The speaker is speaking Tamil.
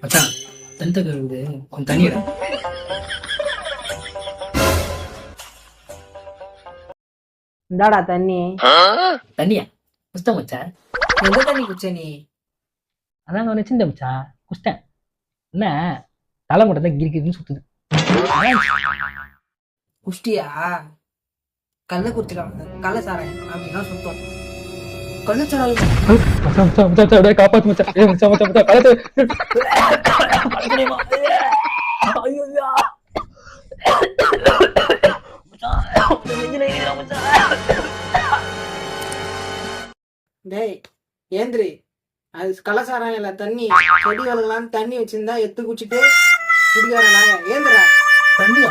மச்சான் தண்ணி கழுவுது கொஞ்சம் தண்ணிடா. இந்தாடா தண்ணி. தண்ணியா குஸ்த மச்சான்? எந்த தண்ணி குச்ச நீ? அதான் நான் வச்சிருந்தேன் மச்சான், குஸ்தேன். என்ன தலை மட்டும் தான் கிரிக்கின்னு சுத்துது. குஷ்டியா? கள்ள குடிச்சிடாங்க, கள்ள சாராயம் அப்படின்னா சுத்தம். கள்ளச்சாராயம் மச்சான் மச்சான் மச்சான் அப்படியே காப்பாத்து மச்சான். ஏய் மச்சான் மச்சான் மச்சான் கலத்து. ஐயோ டேய் ஏந்திரி, அது கள்ளச்சாராயம் இல்ல தண்ணி. செடி வளர்க்கலாம் தண்ணி வச்சிருந்தா எத்து குச்சிட்டு குடிக்கார நாய. ஏந்திரா. தண்ணியா?